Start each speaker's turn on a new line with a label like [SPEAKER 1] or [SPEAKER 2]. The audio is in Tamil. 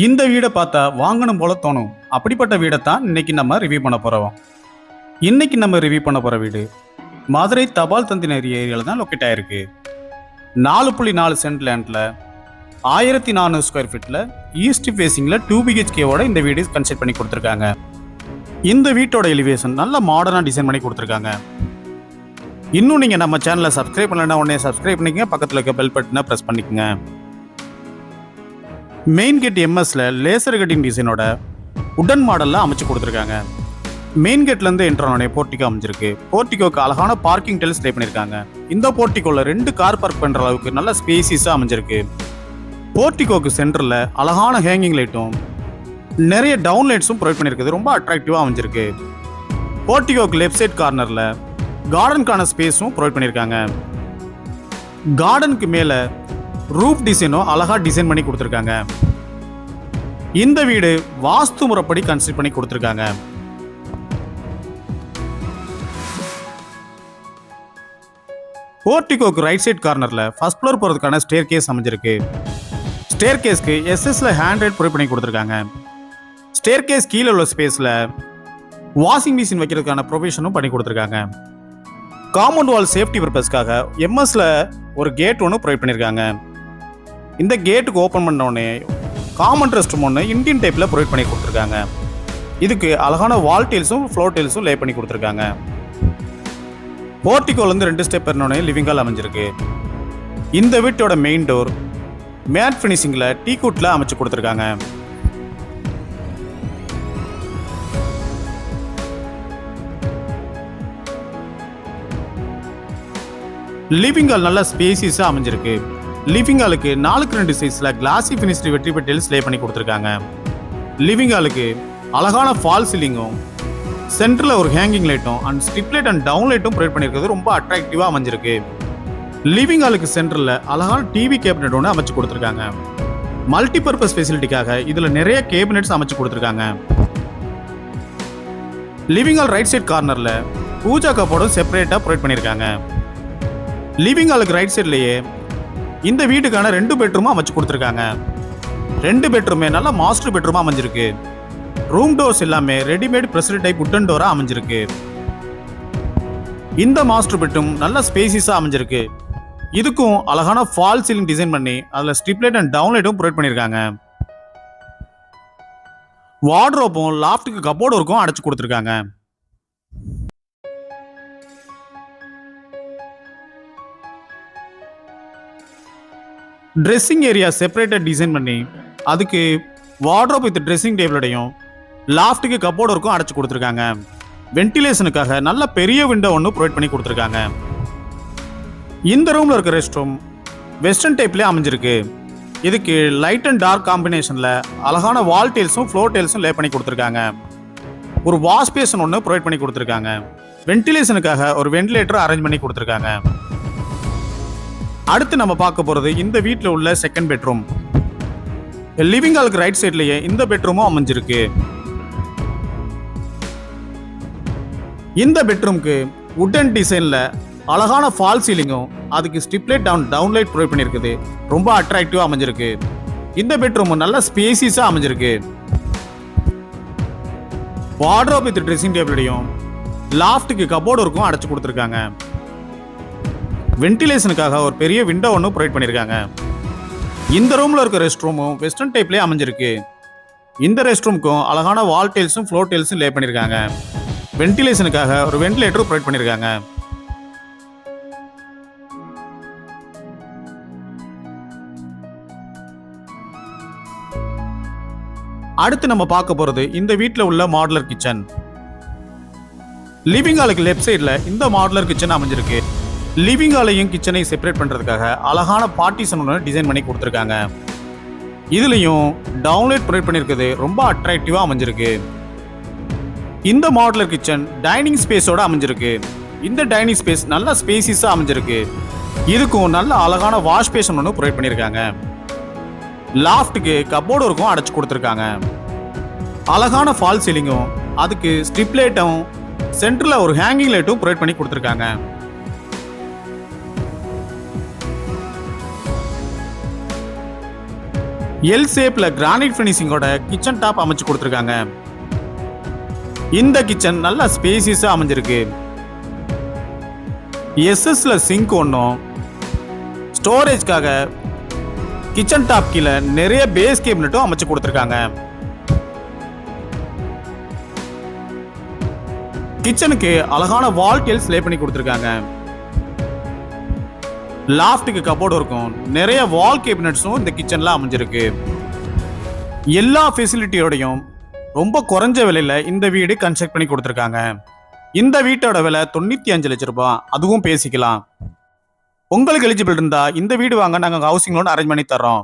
[SPEAKER 1] இந்த வீடை பார்த்தா வாங்கணும் போல தோணும். அப்படிப்பட்ட வீடை தான் இன்னைக்கு நம்ம ரிவ்யூ பண்ண போறோம். இன்னைக்கு நம்ம ரிவ்யூ பண்ண போற வீடு மதுரை தபால் தந்தி ஏரியாவில் தான் லொக்கேட் ஆயிருக்கு. 4.4 சென்ட் லேண்ட்ல 1400 ஸ்கொயர் ஃபீட்ல ஈஸ்ட் ஃபேசிங்ல 2 BHKவோட இந்த வீடு கன்ஸ்ட்ரக்ட் பண்ணி கொடுத்துருக்காங்க. இந்த வீட்டோட எலிவேஷன் நல்ல மாடர்னா டிசைன் பண்ணி கொடுத்துருக்காங்க. இன்னும் நீங்க நம்ம சேனலை சப்ஸ்கிரைப் பண்ணலன்னா உடனே சப்ஸ்கிரைப் பண்ணிக்கங்க, பக்கத்தில் இருக்க பெல் பட்டனை பிரஸ் பண்ணிக்கங்க. மெயின் கேட் எம்எஸ்ல லேசர் கட்டிங் டிசைனோட உடன் மாடல்ல அமைச்சு கொடுத்துருக்காங்க. மெயின் கேட்ல இருந்து என்ட்ரானே போர்ட்டிகோ அமைஞ்சிருக்கு. போர்ட்டிகோக்கு அழகான பார்க்கிங் டெல்ஸ் லே பண்ணிருக்காங்க. இந்த போர்ட்டிகோல 2 கார் பார்க் பண்ற அளவுக்கு நல்ல ஸ்பேசிஸா அமைஞ்சிருக்கு. போர்ட்டிகோக்கு சென்டர்ல அழகான ஹேங்கிங் லைட்டும் நிறைய டவுன் லைட்ஸும் ப்ரொவைட் பண்ணிருக்குது. ரொம்ப அட்ராக்டிவா அமைஞ்சிருக்கு. போர்ட்டிகோக்கு லெஃப்ட் சைட் கார்னர்ல கார்டனுக்கான ஸ்பேஸும் ப்ரொவைட் பண்ணிருக்காங்க. கார்டனுக்கு மேல ரூஃப் டிசைனும் அழகா டிசைன் பண்ணி கொடுத்துருக்காங்க. இந்த வீடு வாஸ்து முறைப்படி கன்ஸ்ட்ரக்ட் பண்ணி கொடுத்துருக்காங்க. போர்ட்டிகோக்கு ரைட் சைட் கார்னர்ல ஃபர்ஸ்ட் ஃப்ளோர் போறதுக்கான ஸ்டேர் கேஸ் அமைஞ்சிருக்கு. ஸ்டேர் கேஸ்க்கு எஸ்எஸ்ல ஹேண்ட் ரைட் ப்ரொவைட் பண்ணி கொடுத்துருக்காங்க. ஸ்டேர் கேஸ் கீழே உள்ள ஸ்பேஸ்ல வாஷிங் மிஷின் வைக்கிறதுக்கான ப்ரொவிஷனும் பண்ணி கொடுத்துருக்காங்க. காம்பவுண்ட் வால் சேஃப்டி பர்பஸ்க்காக எம்எஸ்ல ஒரு கேட் ஒன்று ப்ரொவைட் பண்ணியிருக்காங்க. இந்த கேட்டுக்கு ஓப்பன் பண்ண உடனே காமன் ரெஸ்ட் ரூம் ஒன்று இந்தியன் டைப்பில் ப்ரொவைட் பண்ணி கொடுத்துருக்காங்க. இதுக்கு அழகான வால் டெயில்ஸும் ஃப்ளோர் டெயில்ஸும் லே பண்ணி கொடுத்துருக்காங்க. போர்ட்டிகோலேருந்து 2 ஸ்டெப் ஏறினோடனே லிவிங் ஹால் அமைஞ்சிருக்கு. இந்த வீட்டோட மெயின் டோர் மேட் ஃபினிஷிங்கில் டீக்குட்ல அமைச்சு கொடுத்துருக்காங்க. லிவிங் ஹால் நல்ல ஸ்பேசிஸாக அமைஞ்சிருக்கு. லிவிங் ஹாலுக்கு 4x2 சைஸ்ல கிளாசி ஃபினிஷ்டு வெற்றி பெட்டில்ஸ் லே பண்ணி கொடுத்துருக்காங்க. லிவிங் ஹாலுக்கு அழகான ஃபால் சீலிங்கும் சென்டரில் ஒரு ஹேங்கிங் லைட்டும் and strip light and down லைட்டும் ப்ரொவைட் பண்ணியிருக்கிறது ரொம்ப அட்ராக்டிவாக அமைஞ்சிருக்கு. லிவிங் ஹாலுக்கு சென்டரில் அழகான டிவி கேபினெட் ஒன்று அமைச்சு கொடுத்துருக்காங்க. மல்டி பர்பஸ் ஃபெசிலிட்டிக்காக இதில் நிறைய கேபினெட்ஸ் அமைச்சு கொடுத்துருக்காங்க. லிவிங் ஹால் ரைட் சைட் கார்னரில் பூஜா கப்போர்டும் செப்பரேட்டாக ப்ரொவைட் பண்ணியிருக்காங்க. லிவிங் ஹாலுக்கு ரைட் சைட்லேயே இந்த வீட்டுக்கான 2 பெட்ரூமும் அமைச்சு கொடுத்துருக்காங்க. 2 பெட்ரூமே நல்ல மாஸ்டர் பெட்ரூமா அமைஞ்சிருக்கு. ரூம் டோர்ஸ் எல்லாமே readymade pressure type wooden Dora அமைஞ்சிருக்கு. இந்த மாஸ்டர் பெட்ரூம் நல்ல ஸ்பேசிஸா அமைஞ்சிருக்கு. இதுக்கும் அழகான ஃபால் சீலிங் டிசைன் பண்ணி அதில் ஸ்ட்ரிப் லைட் அண்ட் டவுன் லைட்டும் ப்ரொவைட் பண்ணியிருக்காங்க. வார்ட்ரோப்பும் லாஃப்ட்டுக்கு கப்போர்டு இருக்கும் அடைச்சு கொடுத்துருக்காங்க. ட்ரெஸ்ஸிங் ஏரியா செப்பரேட்டாக டிசைன் பண்ணி அதுக்கு வார்ட்ரோப் வித் ட்ரெஸ்ஸிங் டேபிளோடையும் லாஃப்ட்டுக்கு கப்போர்டு இருக்கும் அடைச்சு கொடுத்துருக்காங்க. வென்டிலேஷனுக்காக நல்ல பெரிய விண்டோ ஒன்று ப்ரொவைட் பண்ணி கொடுத்துருக்காங்க. இந்த ரூமில் இருக்க ரெஸ்ட் ரூம் வெஸ்டர்ன் டைப்லேயே அமைஞ்சிருக்கு. இதுக்கு லைட் அண்ட் டார்க் காம்பினேஷனில் அழகான வால் டெயில்ஸும் ஃப்ளோர் டெயில்ஸும் லே பண்ணி கொடுத்துருக்காங்க. ஒரு வாஷ் பேசன் ஒன்று ப்ரொவைட் பண்ணி கொடுத்துருக்காங்க. வென்டிலேஷனுக்காக ஒரு வென்டிலேட்டர் அரேஞ்ச் பண்ணி கொடுத்துருக்காங்க. அடுத்து நம்ம பார்க்க போகிறது இந்த வீட்டில் உள்ள செகண்ட் பெட்ரூம். லிவிங் ஹாலுக்கு ரைட் சைட்லேயே இந்த பெட்ரூமும் அமைஞ்சிருக்கு. இந்த பெட்ரூம்க்கு உட்டன் டிசைனில் அழகான ஃபால் சீலிங்கும் அதுக்கு strip light down light provide பண்ணியிருக்குது. ரொம்ப அட்ராக்டிவாக அமைஞ்சிருக்கு. இந்த பெட்ரூம் நல்ல ஸ்பேசிஸாக அமைஞ்சிருக்கு. வார்ட்ரோப் வித் ட்ரெஸ்ஸிங் டேபிளையும் லாஃப்ட்டுக்கு கப்போர்டு இருக்கும் அடைச்சு கொடுத்துருக்காங்க. வென்டிலேஷனுக்காக ஒரு பெரிய விண்டோ ஒன்று ப்ரொவைட் பண்ணியிருக்காங்க. இந்த ரூமில் இருக்க ரெஸ்ட் ரூமும் வெஸ்டர்ன் டைப்லேயே அமைஞ்சிருக்கு. இந்த ரெஸ்ட் ரூமுக்கும் அழகான வால் டெயில்ஸும் ஃப்ளோர் டெயில்ஸும் லே பண்ணியிருக்காங்க. வென்டிலேஷனுக்காக ஒரு வென்டிலேட்டரும் ப்ரொவைட் பண்ணியிருக்காங்க. அடுத்து நம்ம பார்க்க போகிறது இந்த வீட்டில் உள்ள மாடுலர் கிச்சன். லிவிங் ஹாலுக்கு லெஃப்ட் சைடில் இந்த மாடுலர் கிச்சன் அமைஞ்சிருக்கு. லிவிங் ஹாலையும் கிச்சனை செப்பரேட் பண்ணுறதுக்காக அழகான பார்ட்டிஷன் ஒன்று டிசைன் பண்ணி கொடுத்துருக்காங்க. இதுலேயும் டவுன்லைட் ப்ரொவைட் பண்ணியிருக்குது. ரொம்ப அட்ராக்டிவாக அமைஞ்சிருக்கு. இந்த மாடுலர் கிச்சன் டைனிங் ஸ்பேஸோட அமைஞ்சிருக்கு. இந்த டைனிங் ஸ்பேஸ் நல்ல ஸ்பேசிஸாக அமைஞ்சிருக்கு. இதுக்கும் நல்ல அழகான வாஷ் பேஷன் ஒன்று ப்ரொவைட் பண்ணியிருக்காங்க. லாஃப்ட்டுக்கு கப்போர்டு இருக்கும் அடைச்சு கொடுத்துருக்காங்க. அழகான ஃபால் சீலிங்கும் அதுக்கு ஸ்ட்ரிப் லைட்டும் சென்டரில் ஒரு ஹேங்கிங் லைட்டும் ப்ரொவைட் பண்ணி கொடுத்துருக்காங்க. எல் ஷேப்ல கிரானைட் ஃபினிஷிங்கோட கிச்சன் டாப் அமைச்சு கொடுத்துருக்காங்க. இந்த கிச்சன் நல்லா ஸ்பேசியஸா அமைஞ்சிருக்கு. எஸ்எஸ்ல சிங்க் ஒன்றும், ஸ்டோரேஜ்க்காக கிச்சன் டாப் கீழே நிறைய பேஸ் கேபினட்டும் அமைச்சு கொடுத்துருக்காங்க. கிச்சனுக்கு அழகான வால் டைல்ஸ் லே பண்ணி கொடுத்துருக்காங்க. லாஃப்ட்டுக்கு கபோர்டு இருக்கும். நிறைய வால் கேபினட்ஸும் இந்த கிச்சன்ல அமைஞ்சிருக்கு. எல்லா ஃபெசிலிட்டியோடையும் ரொம்ப குறைஞ்ச விலையில இந்த வீடு கன்ஸ்ட்ரக்ட் பண்ணி கொடுத்துருக்காங்க. இந்த வீட்டோட விலை 95 லட்சம் ரூபாய். அதுவும் பேசிக்கலாம். உங்களுக்கு எலிஜிபிள் இருந்தா இந்த வீடு வாங்க நாங்கள் ஹவுசிங் லோன் அரேஞ்ச் பண்ணி தர்றோம்.